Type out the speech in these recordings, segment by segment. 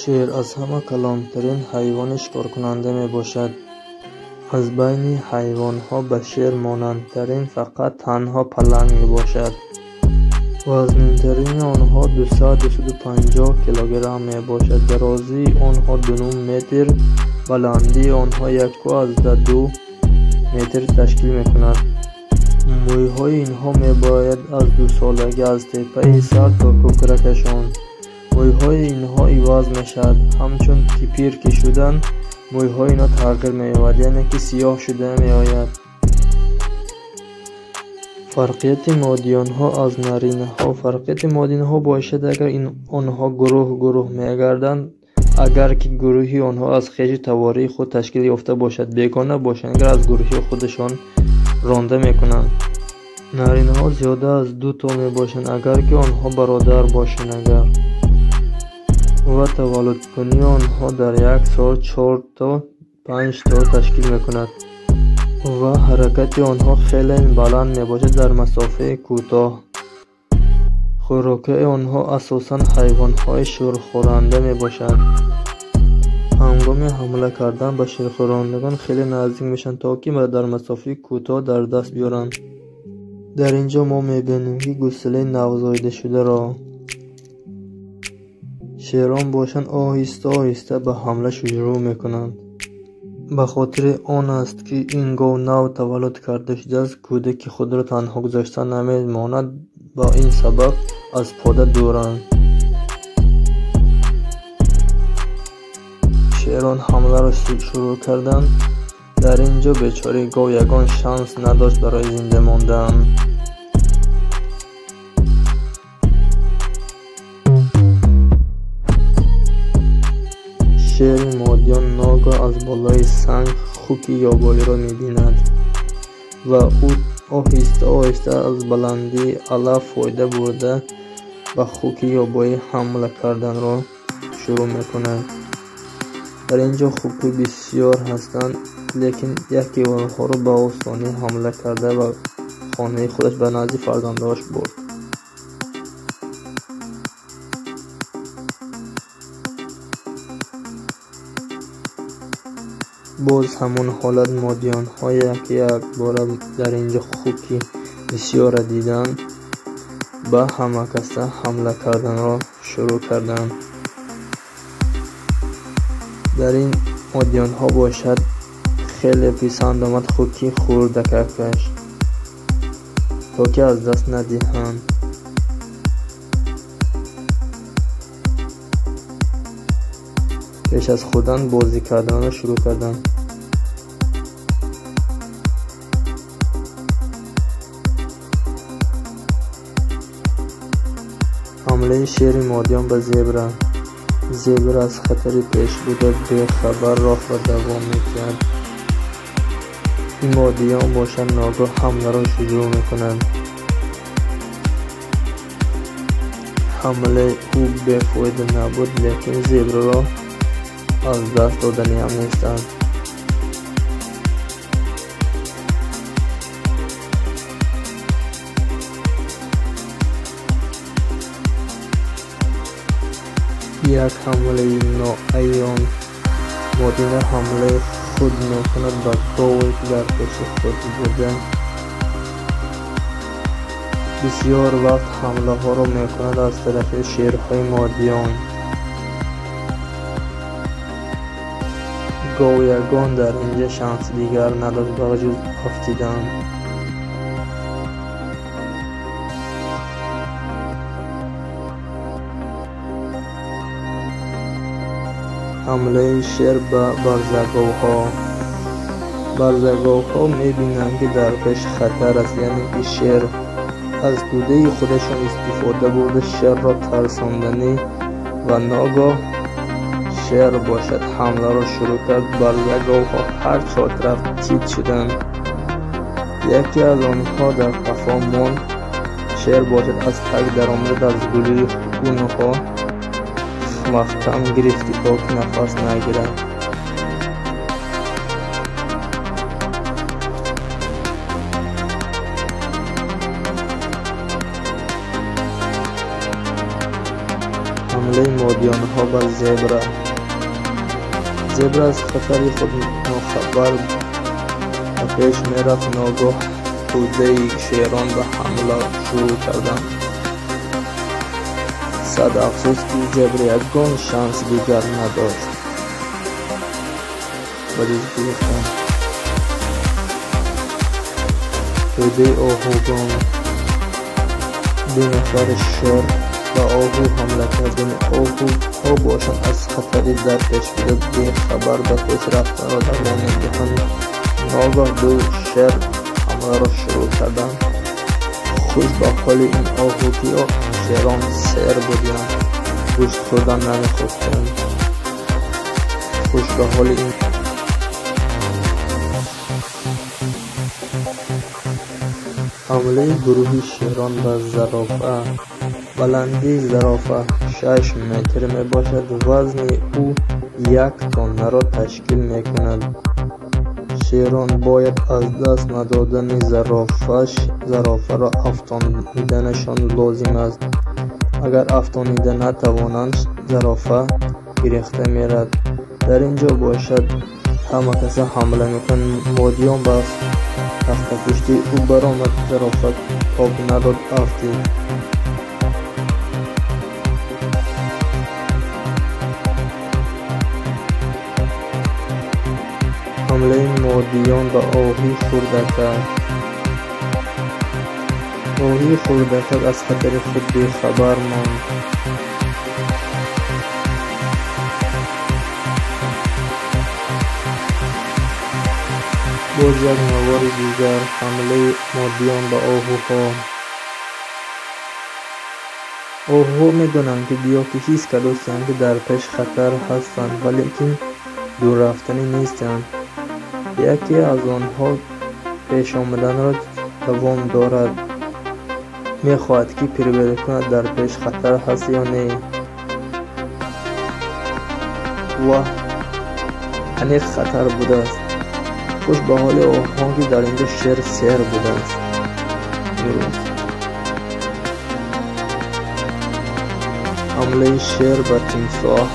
شیر از همه کلانترین حیوان شکار کننده می باشد. از بین حیوان ها به شیر مانندترین فقط تنها پلنگ می باشد. وزن‌ترین آنها 200-250 کیلوگرم می باشد. درازی آنها 2.9 متر، بلندی آنها 1.2 متر تشکیل می کند. مویهای اینها می باید از 2 سالگی از تپه سر تا کوکرکشان. مویهای اینها عوض می شود. همچون که پیر که شدن مویهای اینها تغییر می یابد، یعنی که سیاه شده می آید. فرقیت مادیان ها از نرینه ها. فرقیت مادیان ها باشد اگر آنها گروه می گردند، اگر که گروهی آنها از خیش تواری خود تشکیل یافته باشد، بیگانه باشند اگر از گروهی خودشان رانده می کنند. نرینه ها زیاده از 2 تا می باشند اگر که آنها برادر باشند. اگر و تولد کنی آنها در 1 سال 4 تا 5 تا تشکیل می کند و حرکت آنها خیلی بلند می باشد در مسافه کوتاه. خوراک آنها اساساً حیوان های شیرخورنده می باشد. هنگام حمله کردن به شیرخورندگان خیلی نزدیک میشن تا که در مسافه کوتاه در دست بیارند. در اینجا ما می بینیم که گوساله نوزاییده شده را شیران باشند آهسته به حمله شروع میکنند. به خاطر آن است که این گاو نو تولد کرده شده است، کودک خود را تنها گذاشته نمیماند. با این سبب از پاده دورند. شیران حمله را شروع کردند. در اینجا بیچاره گاو یگان شانس نداشت برای زنده ماندن. شیر مادیان ناگاه از بالای سنگ خوک یابایی را می‌بیند و او آهسته از بلندی علف فایده برده به خوک یابایی حمله کردن را شروع می‌کند. در اینجا خوک بسیار هستند، لیکن یکی آنها را به آسانی حمله کرده و خانه خودش به نزد فرزندانش برد. باز همون حالت مادیان های یک بار در اینجا خوکی بسیار دیدن به همه کس حمله کردن را شروع کردند. در این مادیان ها باشد خیلی پسند آمد خوکی خوردککش تا که از دست ندهند. پیش از خودن بازی کردن را شروع کردند. حمله شیر مادیان به زبر. زبر از خطری پیش بوده به خبر راه را دوام میکرد. این مادیان باشند ناگاه حمله را شروع میکنند. حمله او بی‌فایده نبود، لیکن زبر را از دست دادنی هم نیستند. یک حمله ناعیان مادیان حمله خود میکند به گاوی که در پیش خود بوده. بسیار وقت حمله ها را میکند از طرف شیرهای مادیان. گاویگان در اینجا شانس دیگر نداشت به جز افتیدن. حمله شیر به برزگاوها. برزگاوها میبینند که در پیش خطر است، یعنی که شیر از توده خودشان استفاده برده شیر را ترساندنی و ناگاه شیر باشد حمله را شروع کرد. برزگاوها هر 4 طرف چید شدند. یکی از آنها در قفا ماند. شیر باشد از تک در آمد از گلوی خونها محکم گرفتی تا که نفس نگیرد. حمله مادیان‌ها و زبر از خطر خود ناخبر و پیش میرفت. ناگاه توده شیران به حمله شروع کردند. صد افسوس که زبر یگان شانس دیگر نداشت. بدیش گفتم توده آهوگان دو نفر شیر و آهو حمله کردن. آهوها باشند از خطری در پیش بوده بی خبر به پیش رفتن را دوام میدهند. ناگاه دو شیر حمله را شروع کردند. خوش به حال این آهو که شیران سیر بودند، گوشت خوردن نمیخواستند. خوش به حال این حمله گروهی شیران به زرافه. بلندی زرافه 6 متر می باشد. وزن او 1 تن را تشکیل می کند. شیران باید از دست ندادن زرافه را افشاندنشان لازم است. اگر افشانیده نتوانند زرافه گرفته میرد. در اینجا باشد همه کسی حمله میکنند. مادیان با تخت پشتی او برآمد. زرافه تاب نداد افتید. حمله مادیان به آهی خوردکک. آهی خوردکک از خطر خود بیخبر ماند. باز یک نوار دیگر حمله مادیان به آهوها. آهوها میدونند که گیاه که هیچ کدوستند که در پیش خطر هستند ولیکن دور رفتنی نیستند. یکی از آنها پیش آمدن را دوام دارد. میخواهد که پیروی کند در پیش خطر هست یا نه. و انیق خطر بوده است. خوش به حال آهوها که در اینجا شیر سیر بوده است. حمله شیر به تمساح.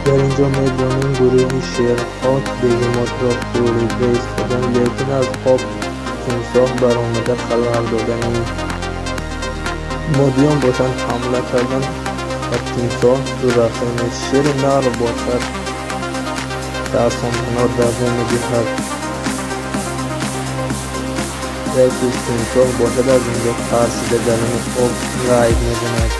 در اینجا می‌دانیم گروه شیرها بیگمات را خوریده ایستادند، لیکن از خواب تمساح برآمده خبر دادند. مادیان باشند حمله کردند و تمساح دور رفته نیست. شیر نر باشد ترسان پناه دوام می‌دهد. یکی تمساح باشد از اینجا ترسیده در این آب غیب می‌زند.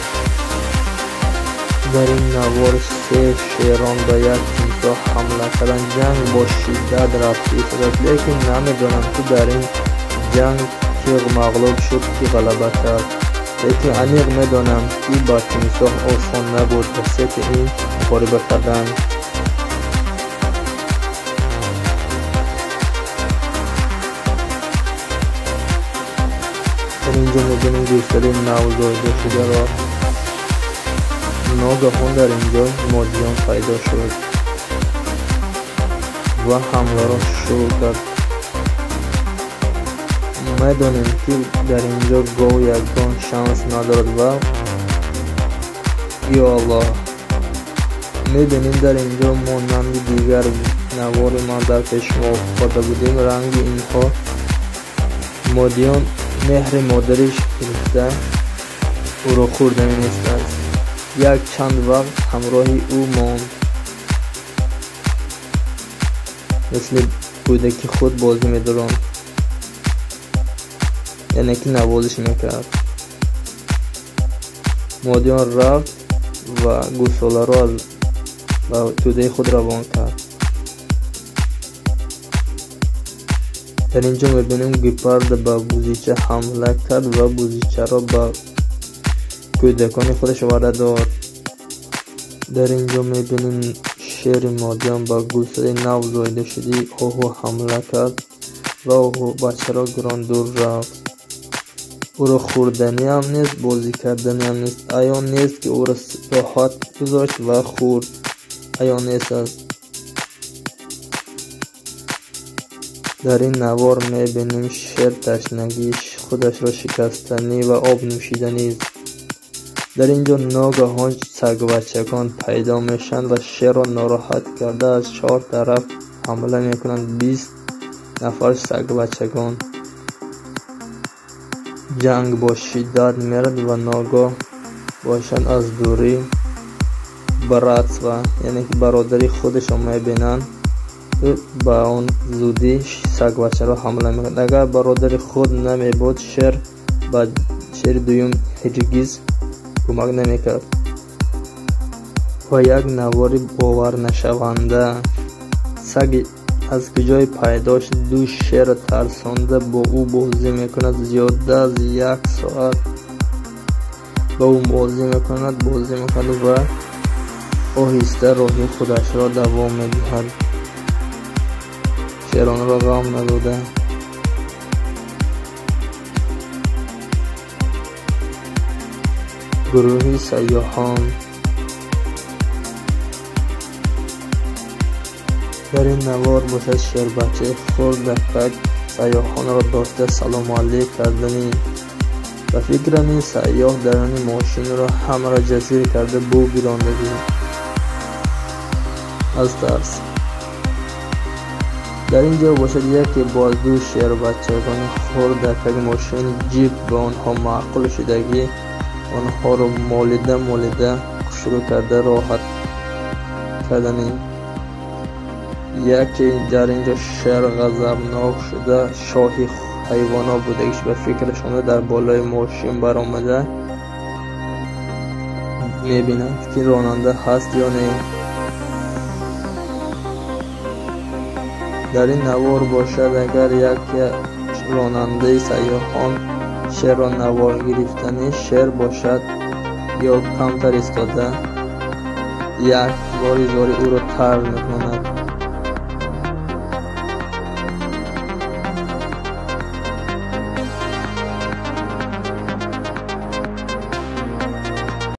در این نوار 3 شیران به یک تمساح حمله کردند. جنگ با شدت رفت ایستاد، لیکن نمی‌دانند که در این جنگ تیغ مغلوب شد که غلبه کرد. لیکن عمیق می‌دانند که با تمساح آسان نبود وسط این مقابله کردن. در اینجا می‌بینیم گوسفند نوزاییده شده را. ناگهان در اینجا مادیان پیدا شد و حمله را شروع کرد. می‌دانیم که در اینجا گاو یگان شانس ندارد و یا الله می‌بینیم در اینجا مانند دیگر نوار ما در پیش ما افتاده بودیم. رنگ اینها مادیان مهر مادرش گرفته او را خوردنی نیست است. یک چند وقت همراهی او ماند، مثل کودک خود بازی می‌دارند، یعنی که نوازش میکرد. مادیان رفت و گوساله را از توده خود روان کرد. در اینجا می‌بینیم گپارد به بوزیچه حمله کرد و بوزیچه را به کودکان خودش وارد داد. در اینجا می‌بینیم شیر مادیان با گوساله نوزاییده شده آهو حمله کرد و آهو بچه را گران دور رفت. او را خوردنی هم نیست، بازی کردنی هم نیست. ایان نیست که او را راحت گذاشت و خورد. ایان نیست است. در این نوار می‌بینیم شیر تشنگیش خودش را شکستنی و آب نوشیدنی است. در اینجا ناگهان سگ‌بچگان پیدا میشند و شیر را ناراحت کرده از 4 طرف حمله میکنند. 20 نفر سگ‌بچگان. جنگ با شدت میرد و ناگاه باشند از دوری برات و یعنی که برادری خودش را میبینند با اون زودی سگ‌بچه را حمله میکنند. اگر برادر خود نمیبود شیر با شیر دوم هرگز کمک نمیکرد و یک نواری باور نشونده سگ از کجای پیدا شد. 2 شیر ترسانده با او بازی میکند. زیاده از 1 ساعت با او بازی میکند و آهسته راهی خودش را دوام میدهد. شیران را غم نداده. گروهی سیاحان. در این نوار باشد شیر بچه خردک سیاحان را داشته سلام علیک کردنی و فکرم این سیاح درون ماشین را همه را جزیر کرده بو گیراندگی از ترس. در اینجا باشد یکی با 2 شیر بچگان خردک ماشین جیپ به آنها معقول شدگی آنها را مالیده شروع کرده راحت کردنی. یکی در اینجا شیر غضبناک شده شاهی حیوانا بودگیش به فکرشان در بالای ماشین برآمده میبینند که راننده هست یا نه. در این نوار باشد اگر یک راننده سیاحان شیر را نوار گرفتنی شیر باشد یا کمتر ایستاده یک باری زاری او را تر میکند.